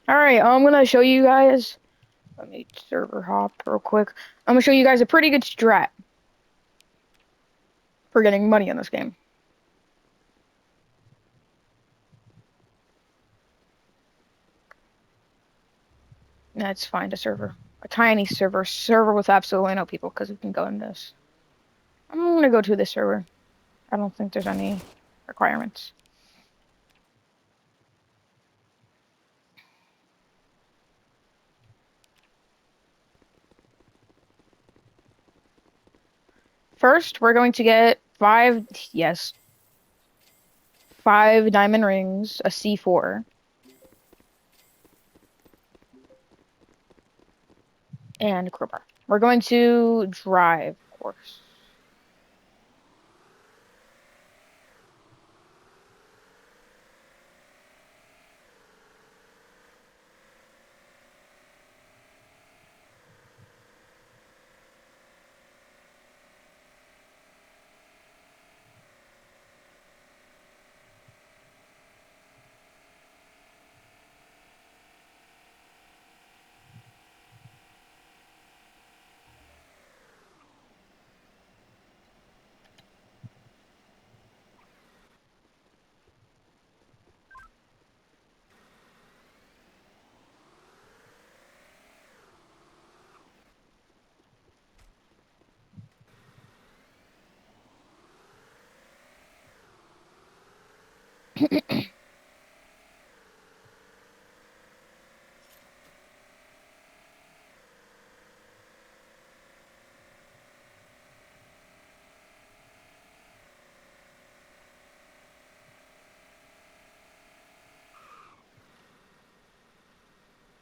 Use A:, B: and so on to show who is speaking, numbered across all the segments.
A: All right, I'm gonna show you guys. Let me server hop real quick. I'm gonna show you guys a pretty good strat for getting money in this game. That's fine to server. A tiny server with absolutely no people, because we can go in this. I'm gonna go to this server. I don't think there's any requirements. First, we're going to get yes, 5 diamond rings, a C4, and a crowbar. We're going to drive, of course.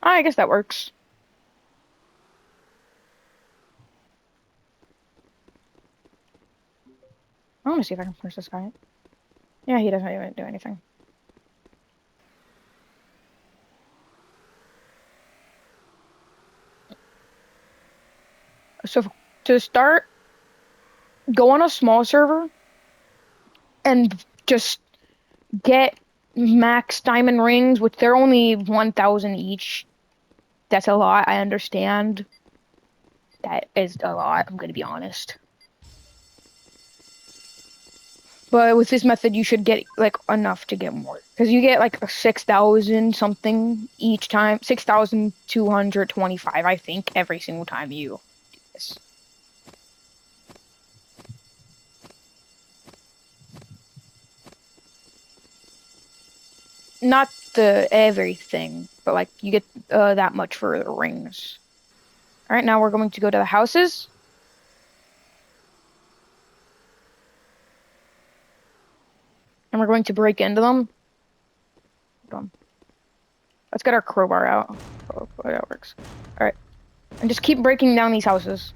A: I guess that works. I want to see if I can push this guy. Yeah, he doesn't even do anything. So to start, go on a small server and just get max diamond rings, which they're only 1,000 each. That's a lot. I understand. That is a lot. I'm gonna be honest. But with this method, you should get like enough to get more, because you get like a 6,000 something each time, 6,225, I think, every single time you do this. Not the everything, but like you get that much for the rings. All right, now we're going to go to the houses. And we're going to break into them. Hold on. Let's get our crowbar out. Oh, that works. All right. And just keep breaking down these houses.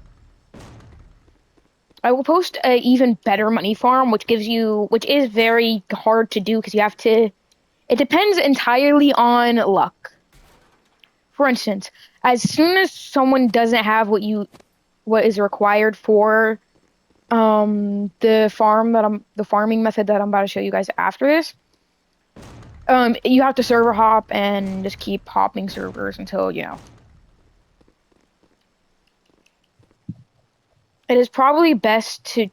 A: I will post a even better money farm, which is very hard to do because you have to, it depends entirely on luck. For instance, as soon as someone doesn't have what is required for the farming method that I'm about to show you guys after this, you have to server hop and just keep hopping servers until, it is probably best to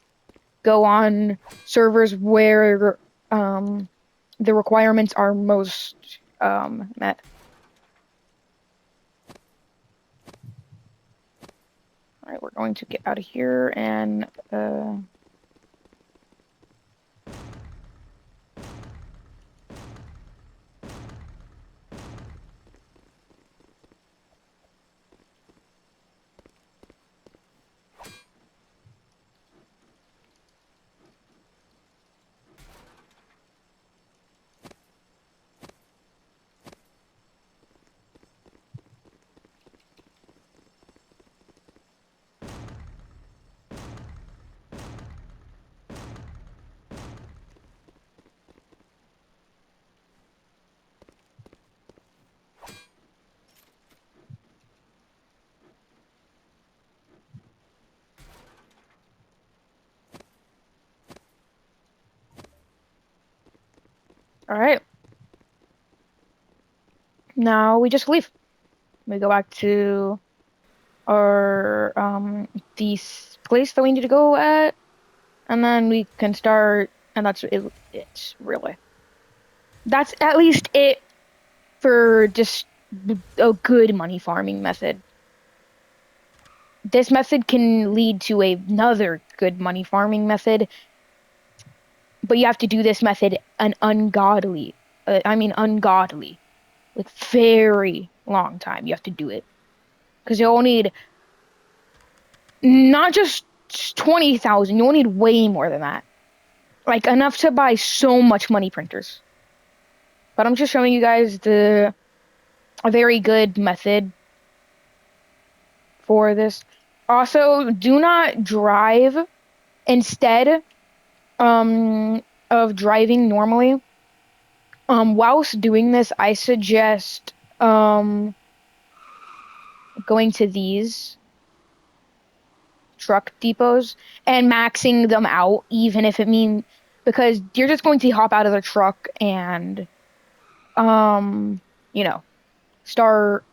A: go on servers where the requirements are most met. All right, we're going to get out of here and all right. now we just leave. We go back to our the place that we need to go at, and then we can start. And that's it. It's really that's at least it for just a good money farming method. This method can lead to another good money farming method, but you have to do this method an ungodly, like very long time. You have to do it because you'll need not just 20,000. You'll need way more than that, like enough to buy so much money printers. But I'm just showing you guys a very good method for this. Also, do not drive instead of driving normally. Whilst doing this, I suggest going to these truck depots and maxing them out, even if it means because you're just going to hop out of the truck and you know, start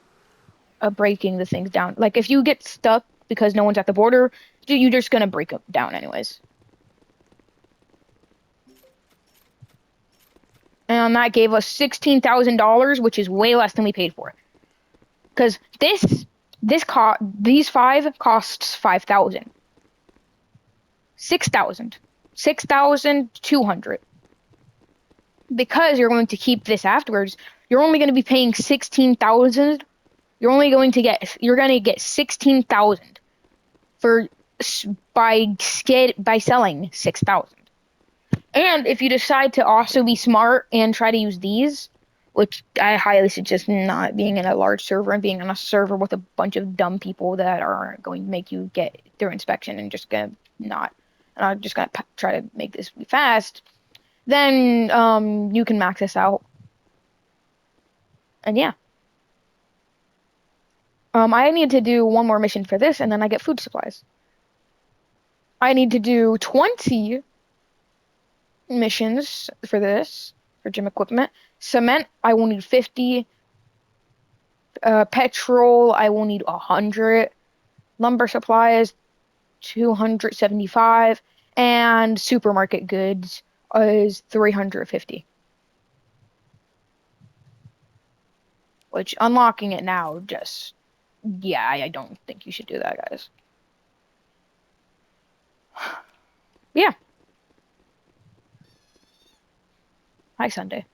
A: breaking the things down. Like if you get stuck because no one's at the border, you're just gonna break them down anyways. And that gave us $16,000, which is way less than we paid for. Because these five costs 5,000, 6,000, 6,200. Because you're going to keep this afterwards, you're only going to be paying 16,000. You're going to get 16,000 for by selling 6,000. And if you decide to also be smart and try to use these, which I highly suggest not being in a large server and being on a server with a bunch of dumb people that are going to make you get through inspection and just gonna not, and I'm just gonna try to make this be fast, then you can max this out. And yeah. I need to do one more mission for this and then I get food supplies. I need to do 20 missions for this, for gym equipment. Cement, I will need 50. Petrol, I will need 100. Lumber supplies, 275. And supermarket goods is 350. Which, unlocking it now, just, yeah, I don't think you should do that, guys. Yeah. Hi, Sunday.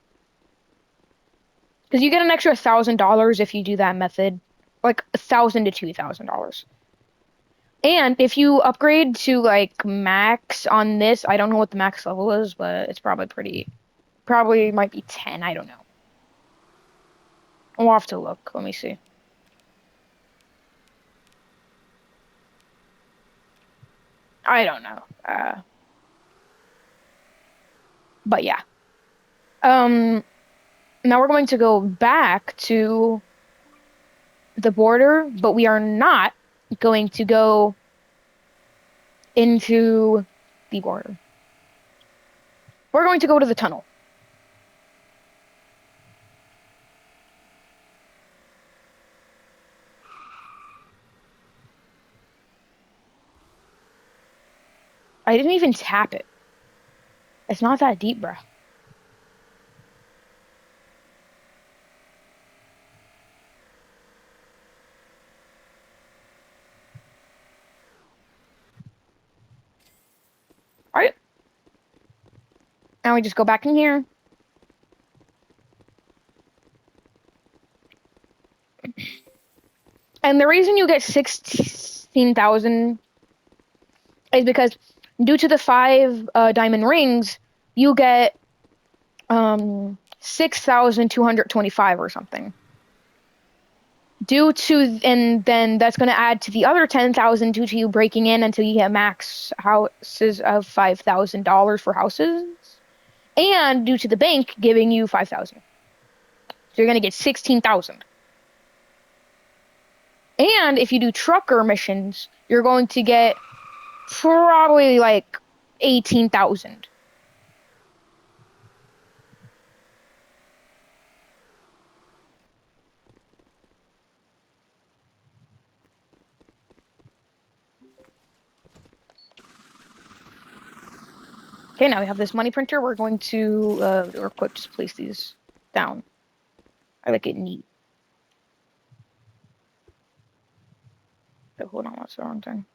A: Because you get an extra $1,000 if you do that method, like $1,000 to $2,000. And if you upgrade to like max on this, I don't know what the max level is, but it's probably might be 10. I don't know. We'll have to look. Let me see. I don't know. But yeah. Now we're going to go back to the border, but we are not going to go into the border. We're going to go to the tunnel. I didn't even tap it. It's not that deep, bro. All right. Now we just go back in here. And the reason you get 16,000 is because due to the 5 diamond rings, you get 6,225 or something. And then that's going to add to the other 10,000 due to you breaking in until you get max houses of $5,000 for houses, and due to the bank giving you 5,000. So you're going to get 16,000. And if you do trucker missions, you're going to get probably like 18,000. Okay, now we have this money printer. We're going to, or quick, just place these down. I like it neat. Oh, hold on, that's the wrong thing.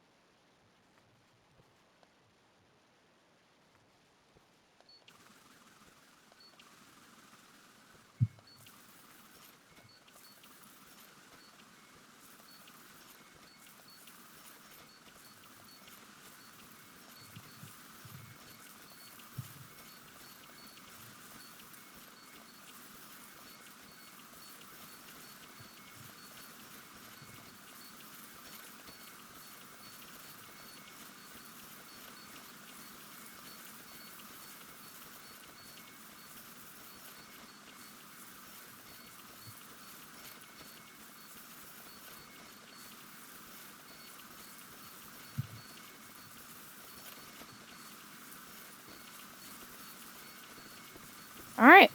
A: All right.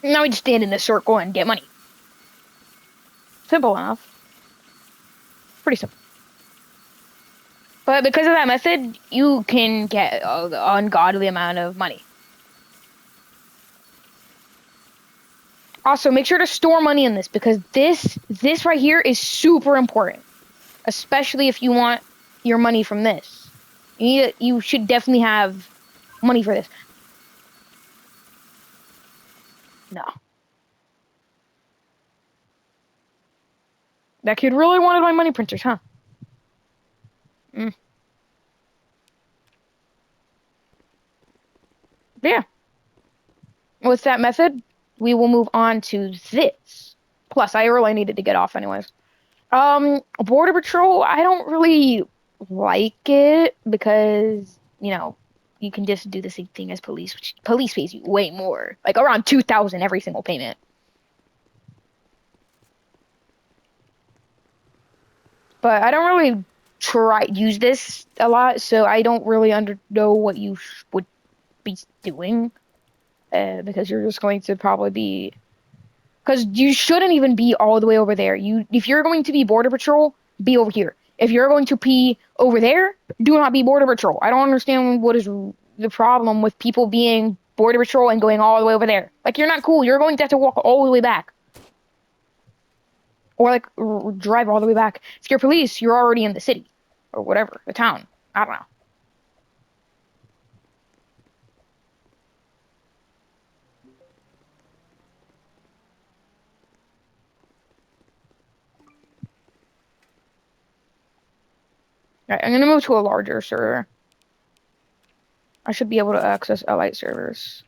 A: Now we just stand in a circle and get money. Simple enough. Pretty simple. But because of that method, you can get an ungodly amount of money. Also, make sure to store money in this because this right here is super important, especially if you want your money from this. You should definitely have money for this. No. That kid really wanted my money printers, huh? Mm. Yeah. With that method, we will move on to this. Plus, I really needed to get off anyways. Border Patrol, I don't really like it because, you can just do the same thing as police, which police pays you way more. Like around 2,000 every single payment. But I don't really use this a lot, so I don't really know what you would be doing. Because you're just going to probably be because you shouldn't even be all the way over there. If you're going to be Border Patrol, be over here. If you're going to be over there, do not be Border Patrol. I don't understand what is the problem with people being Border Patrol and going all the way over there. Like, you're not cool. You're going to have to walk all the way back. Or, like, drive all the way back. If you're police, you're already in the city. Or whatever, the town. I don't know. All right, I'm going to move to a larger server. I should be able to access Elite servers.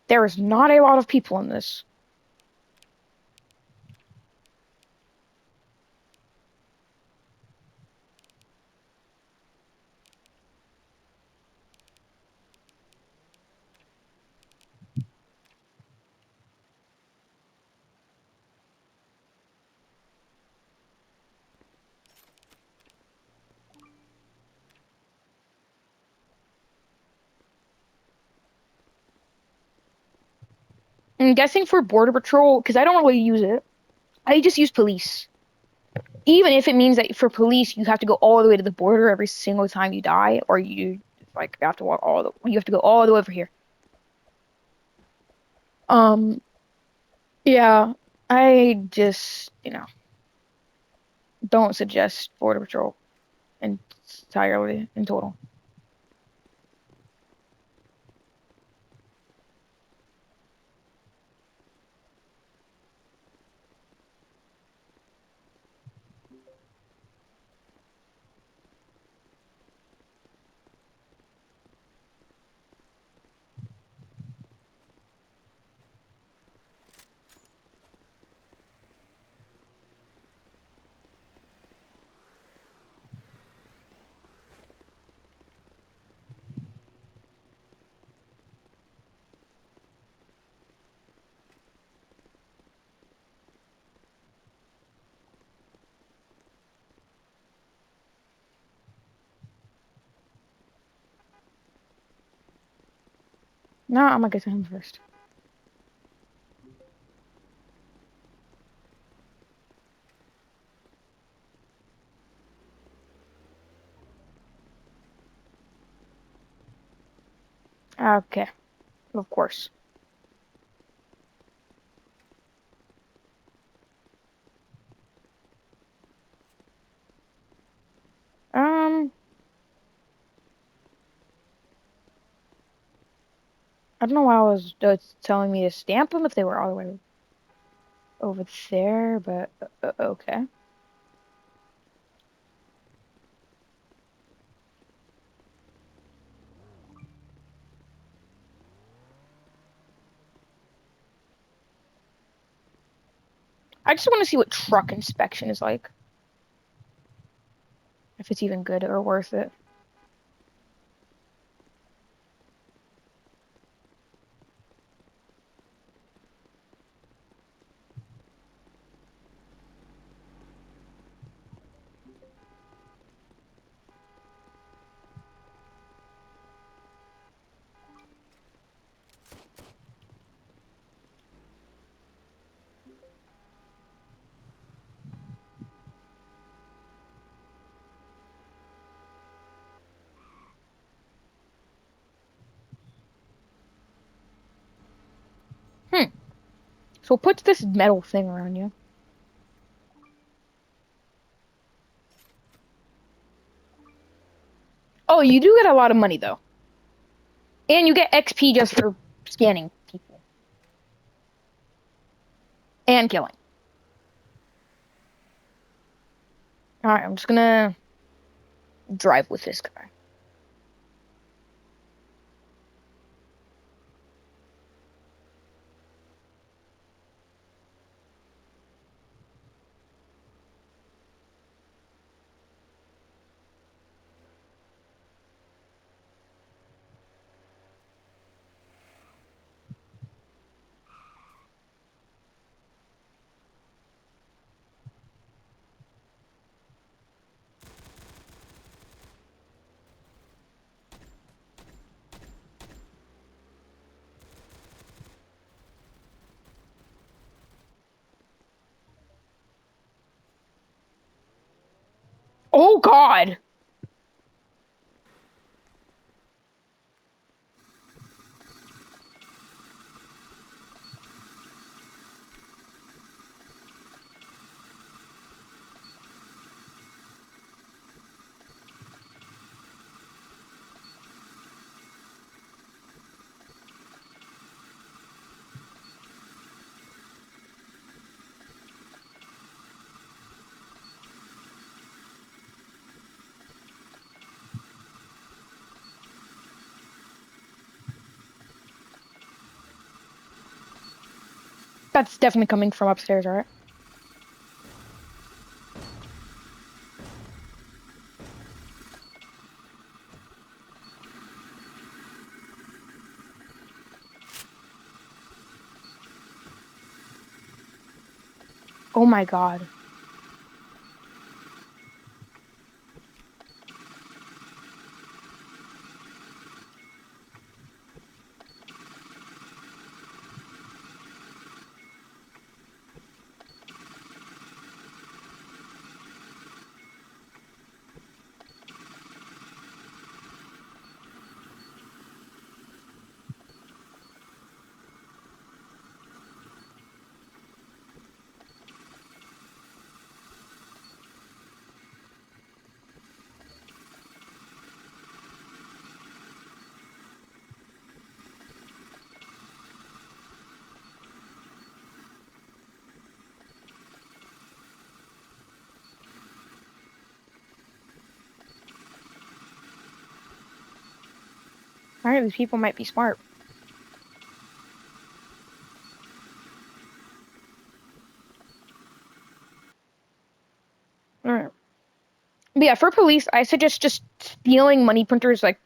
A: There is not a lot of people in this. I'm guessing for Border Patrol, because I don't really use it, I just use police. Even if it means that for police, you have to go all the way to the border every single time you die, or you like have to walk you have to go all the way over here. Um, yeah, I just, don't suggest Border Patrol entirely in total. No, I'm gonna get to him first. Okay, of course. Um, I don't know why it's telling me to stamp them if they were all the way over there, but okay. I just want to see what truck inspection is like. If it's even good or worth it. Hmm. So it puts this metal thing around you. Oh, you do get a lot of money though. And you get XP just for scanning people and killing. Alright, I'm just gonna drive with this guy. Oh God! That's definitely coming from upstairs, alright? Oh my God. Alright, these people might be smart. Alright. But yeah, for police, I suggest just stealing money printers, like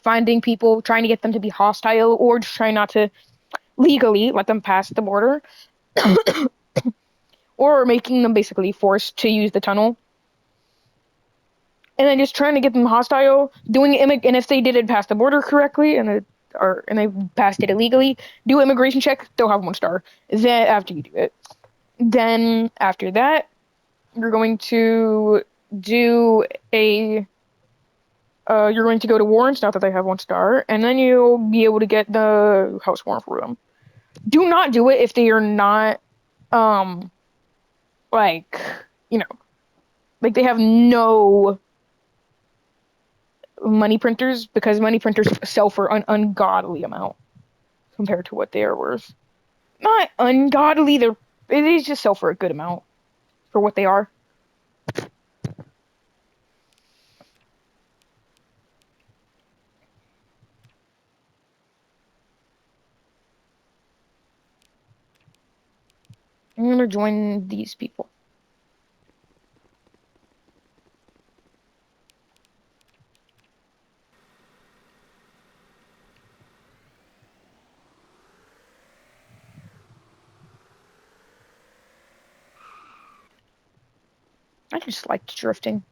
A: finding people, trying to get them to be hostile, or just trying not to legally let them pass the border, or making them basically forced to use the tunnel, and then just trying to get them hostile, doing and if they didn't pass the border correctly, and and they passed it illegally, do immigration check, they'll have 1 star. Then after you do it, then after that, you're going to do a you're going to go to warrants now that they have 1 star, and then you'll be able to get the house warrant for them. Do not do it if they are not um like you know like they have no money printers, because money printers sell for an ungodly amount compared to what they are worth. Not ungodly, they just sell for a good amount for what they are. I'm gonna join these people. I just liked drifting.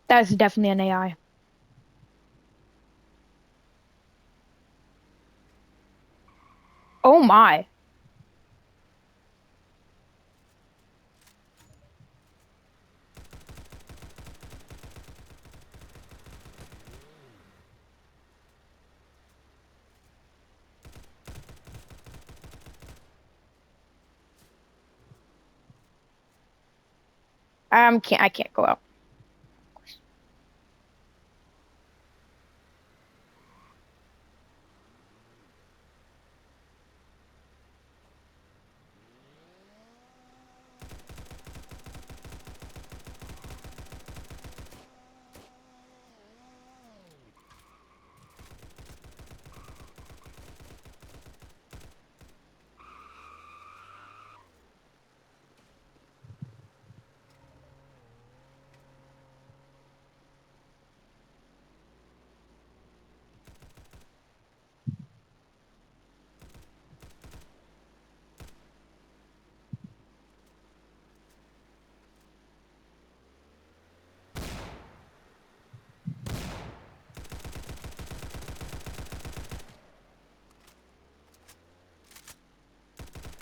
A: That's definitely an AI. Oh my. I can't go out.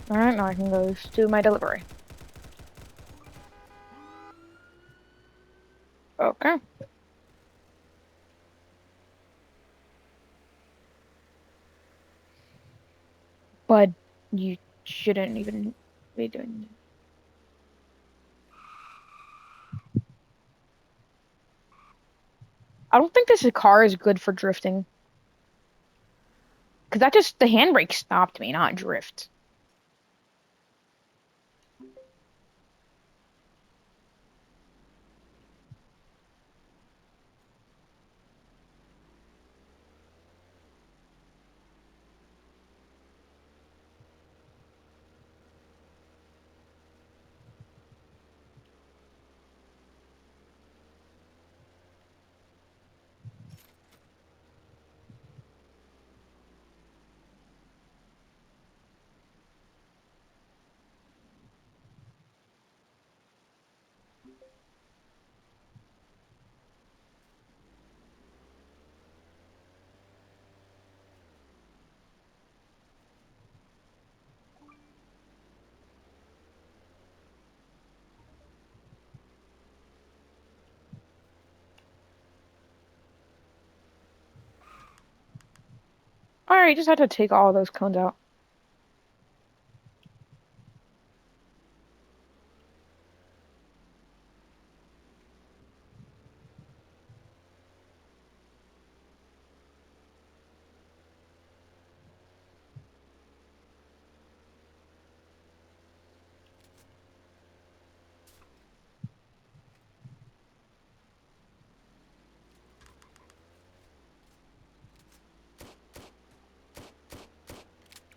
A: All right, now I can go do my delivery. Okay. But you shouldn't even be doing that. I don't think this car is good for drifting. Because the handbrake stopped me, not drift. Alright, just had to take all those cones out.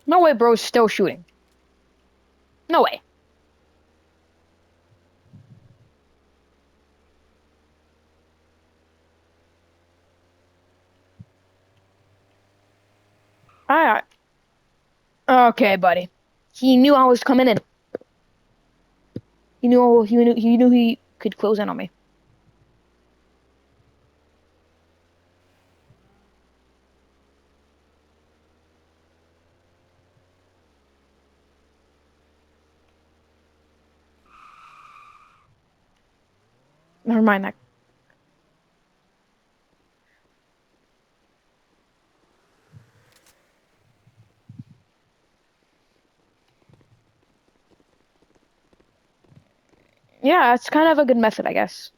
A: No way, bro's still shooting. No way. Alright. Okay, buddy. He knew I was coming in. He knew he could close in on me. Never mind that. Yeah, it's kind of a good method, I guess.